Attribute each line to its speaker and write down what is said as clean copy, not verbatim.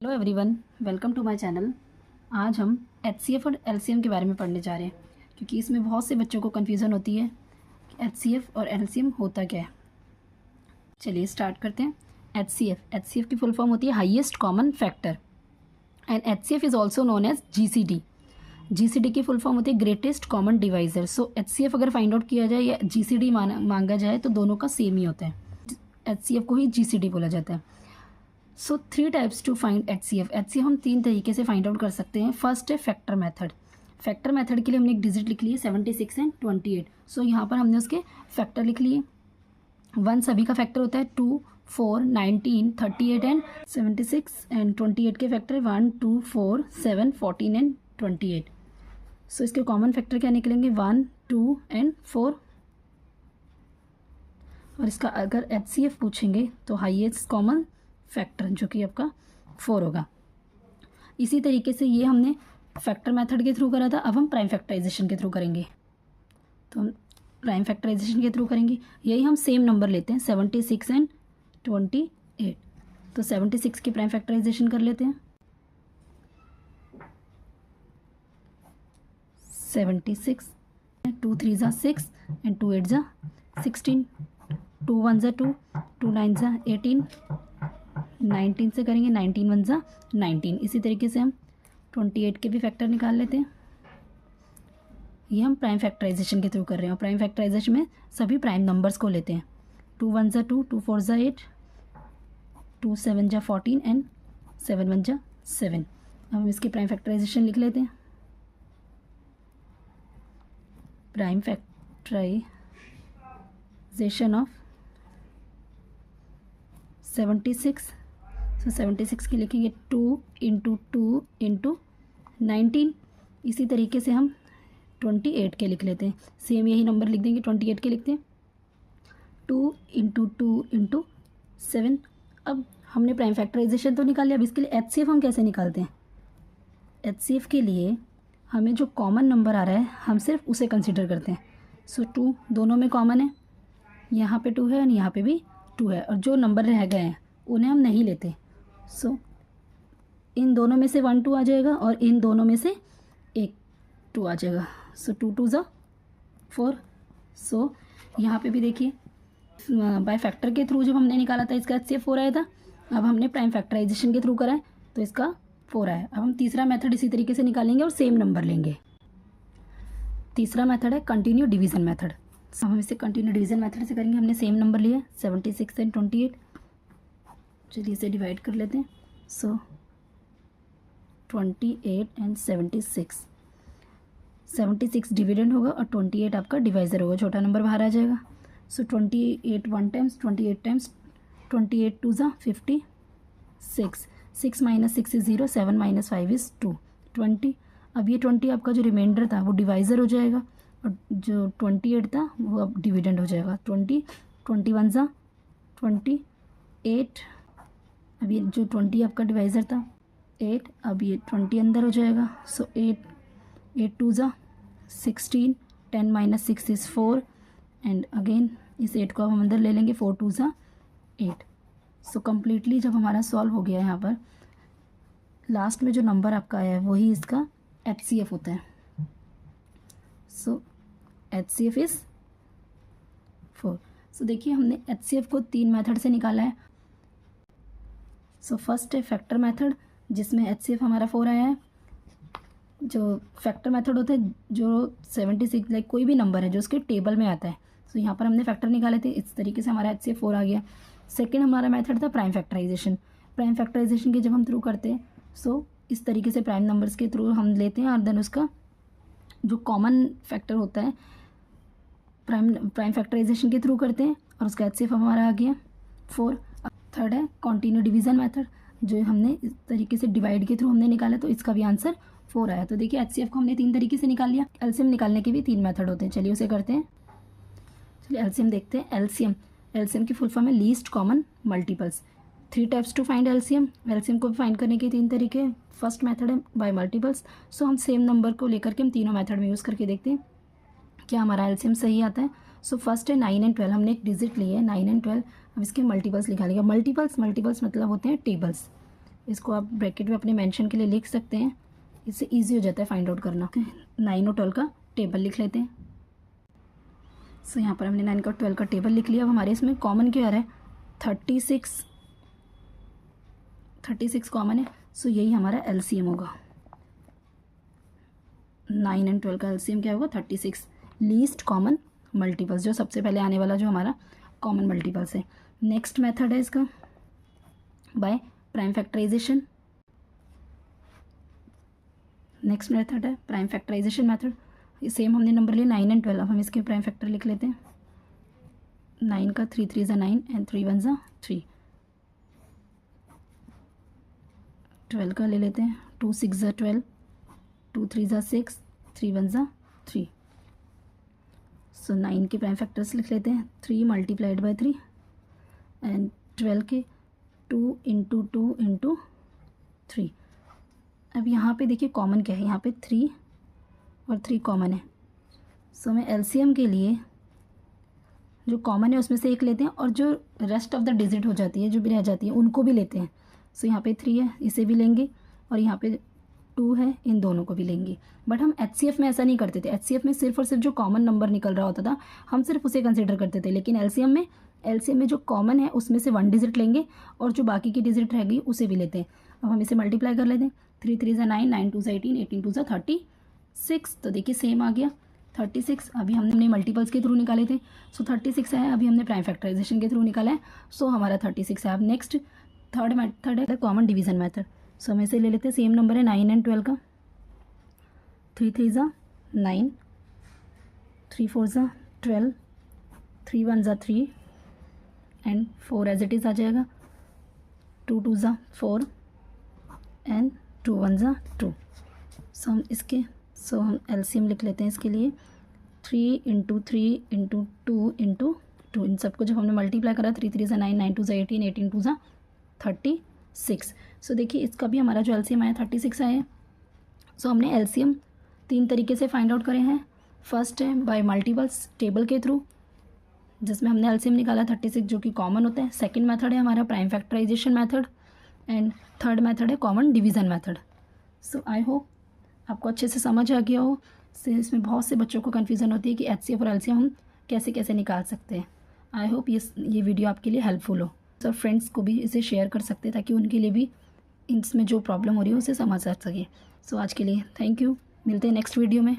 Speaker 1: Hello everyone, welcome to my channel. आज हम HCF और एलसीएम के बारे में पढ़ने जा रहे हैं क्योंकि इसमें बहुत से बच्चों को कन्फ्यूज़न होती है कि एचसीएफ और एलसीएम होता क्या है। चलिए स्टार्ट करते हैं। एचसीएफ की फुल फॉर्म होती है highest common factor and HCF is also known as GCD. GCD की फुल फॉर्म होती है greatest common divisor. So HCF अगर फाइंड आउट किया जाए या जीसीडी मांगा जाए तो दोनों का सेम ही होता है। एचसीएफ को ही जीसीडी बोला जाता है। So 3 types to find HCF. HCF हम 3 तरीके से फाइंड आउट कर सकते हैं। फर्स्ट है फैक्टर मेथड। फैक्टर मेथड के लिए हमने एक डिजिट लिख लिए 76 एंड 28। सो यहाँ पर हमने उसके फैक्टर लिख लिए। 1 सभी का फैक्टर होता है, 2, 4, 19, 38 एंड 76 एंड 28 के फैक्टर 1, 2, 4, 7, 14 एंड 28। सो इसके कॉमन फैक्टर क्या निकलेंगे, 1, 2 एंड 4। और इसका अगर एचसीएफ पूछेंगे तो हाईएस्ट कॉमन फैक्टर जो कि आपका 4 होगा। इसी तरीके से ये हमने फैक्टर मेथड के थ्रू करा था। अब हम प्राइम फैक्टराइजेशन के थ्रू करेंगे। तो हम प्राइम फैक्टराइजेशन के थ्रू करेंगे। यही हम सेम नंबर लेते हैं 76 एंड 28। तो 76 की प्राइम फैक्टराइजेशन कर लेते हैं। 76, 2 3 ज़ा 6 एंड 2 8 ज़ा 16, 2 1 ज़ा 2, 2 9 ज़ा 18, 19 से करेंगे, 19 1 ज़ा 19। इसी तरीके से हम 28 के भी फैक्टर निकाल लेते हैं। ये हम प्राइम फैक्टराइजेशन के थ्रू कर रहे हैं। और प्राइम फैक्टराइजेशन में सभी प्राइम नंबर्स को लेते हैं। 2 1 ज़ा 2, 2 4 ज़ा 8, 2 7 ज़ा 14 एंड 7 1 ज़ा 7। अब हम इसकी प्राइम फैक्टराइजेशन लिख लेते हैं। Prime factorisation of 76। तो 76 की लिखेंगे 2 इंटू 2 इंटू 19। इसी तरीके से हम 28 के लिख लेते हैं। सेम यही नंबर लिख देंगे, 28 के लिखते हैं 2 इंटू 2 इंटू 7। अब हमने प्राइम फैक्टराइजेशन तो निकाल लिया। अब इसके लिए एचसीएफ हम कैसे निकालते हैं। एचसीएफ के लिए हमें जो कॉमन नंबर आ रहा है हम सिर्फ उसे कंसिडर करते हैं। सो 2 दोनों में कॉमन है, यहाँ पे 2 है और यहाँ पे भी 2 है। और जो नंबर रह गए हैं उन्हें हम नहीं लेते। सो इन दोनों में से 1 2 आ जाएगा और इन दोनों में से 1 2 आ जाएगा। सो 2 2 ज़ा 4। सो यहाँ पे भी देखिए बाय फैक्टर के थ्रू जब हमने निकाला था इसका एचसीएफ 4 आया था। अब हमने प्राइम फैक्टराइजेशन के थ्रू करा है तो इसका 4 आया। अब हम तीसरा मेथड इसी तरीके से निकालेंगे और सेम नंबर लेंगे। तीसरा मेथड है कंटिन्यू डिवीज़न मेथड। हम इसे कंटिन्यू डिवीज़न मेथड से करेंगे। हमने सेम नंबर लिया 76 एंड 28। चलिए इसे डिवाइड कर लेते हैं। सो 28 एंड 76। 76 डिविडेंड होगा और 28 आपका डिवाइज़र होगा, छोटा नंबर बाहर आ जाएगा। सो 28 1 टाइम्स, 28 टाइम्स 28 2 ज़ा 56। 6 माइनस 6 इज़ 0, 7 माइनस 5 इज़ 2, 20। अब ये 20 आपका जो रिमाइंडर था वो डिवाइज़र हो जाएगा और जो 28 था वो अब डिविडेंड हो जाएगा। 20 21 ज़ा 28। अब ये जो 20 आपका डिवाइज़र था 8, अब ये 20 अंदर हो जाएगा। सो 8 2 ज़ा 16, 10 माइनस 6 इज़ 4 एंड अगेन इस 8 को अब हम अंदर ले लेंगे, 4 2 ज़ा 8। सो कम्प्लीटली जब हमारा सॉल्व हो गया यहाँ पर लास्ट में जो नंबर आपका आया है वही इसका एचसीएफ होता है। सो एचसीएफ इज़ 4। सो देखिए हमने एचसीएफ को 3 मेथड से निकाला है। सो फर्स्ट है फैक्टर मेथड जिसमें एचसीएफ हमारा 4 आया है। जो फैक्टर मेथड होता है जो 76 लाइक कोई भी नंबर है जो उसके टेबल में आता है। सो यहाँ पर हमने फैक्टर निकाले थे, इस तरीके से हमारा एचसीएफ 4 आ गया। सेकेंड हमारा मेथड था प्राइम फैक्टराइजेशन। प्राइम फैक्टराइजेशन के जब हम थ्रू करते हैं सो इस तरीके से प्राइम नंबर्स के थ्रू हम लेते हैं और देन उसका जो कॉमन फैक्टर होता है प्राइम फैक्टराइजेशन के थ्रू करते हैं और उसका एचसीएफ हमारा आ गया 4। थर्ड है कंटिन्यू डिवीज़न मेथड जो हमने इस तरीके से डिवाइड के थ्रू हमने निकाला तो इसका भी आंसर 4 आया। तो देखिए एचसीएफ को हमने 3 तरीके से निकाल लिया। एलसीएम निकालने के भी 3 मेथड होते हैं। चलिए उसे करते हैं। चलिए एलसीएम देखते हैं। एलसीएम की फुल फॉर्म है least common multiples. 3 types to find LCM. LCM को फाइंड करने के 3 तरीके। फर्स्ट मेथड है बाय मल्टीपल्स। सो हम सेम नंबर को लेकर के हम तीनों मेथड में यूज़ करके देखते हैं क्या हमारा एलसीएम सही आता है। सो फर्स्ट है 9 एंड 12। हमने एक डिजिट ली है 9 एंड 12। अब इसके मल्टीपल्स निकालेंगे। मल्टीपल्स मतलब होते हैं टेबल्स। इसको आप ब्रैकेट में अपने मेंशन के लिए लिख सकते हैं, इससे इजी हो जाता है फाइंड आउट करना। 9 और 12 का टेबल लिख लेते हैं। सो यहाँ पर हमने 9 और 12 का टेबल लिख लिया। अब हमारे इसमें कॉमन क्या आ रहा है, 36 कॉमन है। सो यही हमारा एलसीएम होगा। 9 और 12 का एलसीएम क्या होगा, 36। लीस्ट कॉमन मल्टीपल्स, जो सबसे पहले आने वाला जो हमारा कॉमन मल्टीपल्स है। नेक्स्ट मेथड है इसका by prime factorisation. Next method है प्राइम फैक्टराइजेशन मेथड। सेम हमने नंबर लिए 9 और 12। अब हम इसके प्राइम फैक्टर लिख लेते हैं। 9 का 3 3 ज़ा 9 एंड 3 1 ज़ा 3। 12 का ले लेते हैं, 2 6 ज़ा 12, 2 3 ज़ा 6, 3 1 ज़ा 3। सो 9 के प्राइम फैक्टर्स लिख लेते हैं, 3 मल्टीप्लाइड बाय 3 एंड 12 के 2 इंटू 2 इंटू 3। अब यहाँ पे देखिए कॉमन क्या है, यहाँ पे 3 और 3 कॉमन है। सो मैं एलसीएम के लिए जो कॉमन है उसमें से एक लेते हैं और जो रेस्ट ऑफ द डिजिट हो जाती है, जो भी रह जाती है, उनको भी लेते हैं। सो यहाँ पे 3 है, इसे भी लेंगे, और यहाँ पे 2 है, इन दोनों को भी लेंगे। बट हम एचसीएफ में ऐसा नहीं करते थे। एचसीएफ में सिर्फ और सिर्फ जो कॉमन नंबर निकल रहा होता था हम सिर्फ उसे कंसिडर करते थे। लेकिन एलसीएम में जो कॉमन है उसमें से 1 डिजिट लेंगे और जो बाकी की डिजिट रह गई उसे भी लेते हैं। अब हम इसे मल्टीप्लाई कर लेते हैं। 3 3 ज़ा 9, 9 2 ज़ा 18, 18 2 ज़ा 36। तो देखिए सेम आ गया 36। अभी हमने मल्टीपल्स के थ्रू निकाले थे, सो 36 है। अभी हमने प्राइम फैक्टराइजेशन के थ्रू निकाला है, सो हमारा 36 है। अब नेक्स्ट थर्ड मेथड है कॉमन डिवीजन मेथड। सो हम इसे ले लेते हैं। सेम नंबर है 9 और 12 का। 3 3 ज़ा 9, 3 4 ज़ा 12, 3 1 ज़ा 3 एंड 4 एज इट इज़ आ जाएगा। 2 2 ज़ा 4 एंड 2 1 ज़ा 2। सो हम एलसीएम लिख लेते हैं इसके लिए, 3 इंटू 3 इंटू 2 इंटू 2। इन सबको जब हमने मल्टीप्लाई करा, 3 3 ज़ा 9, 9 2 ज़ा 18, 18 2 ज़ा 36। सो देखिए इसका भी हमारा जो एलसीएम आया 36 आया। सो हमने एलसीएम 3 तरीके से फाइंड आउट करे हैं। फर्स्ट है बाय मल्टीपल्स टेबल के थ्रू, जिसमें हमने एलसीएम निकाला 36 जो कि कॉमन होता है। सेकंड मेथड है हमारा prime factorisation method and third method है common division method. So I hope आपको अच्छे से समझ आ गया हो। इसमें बहुत से बच्चों को कन्फ्यूज़न होती है कि एचसीएफ और एलसीएम हम कैसे कैसे निकाल सकते हैं। आई होप ये वीडियो आपके लिए हेल्पफुल हो। सो फ्रेंड्स को भी इसे शेयर कर सकते हैं ताकि उनके लिए भी इसमें जो प्रॉब्लम हो रही है उसे समझ आ सके। सो आज के लिए थैंक यू, मिलते हैं नेक्स्ट वीडियो में।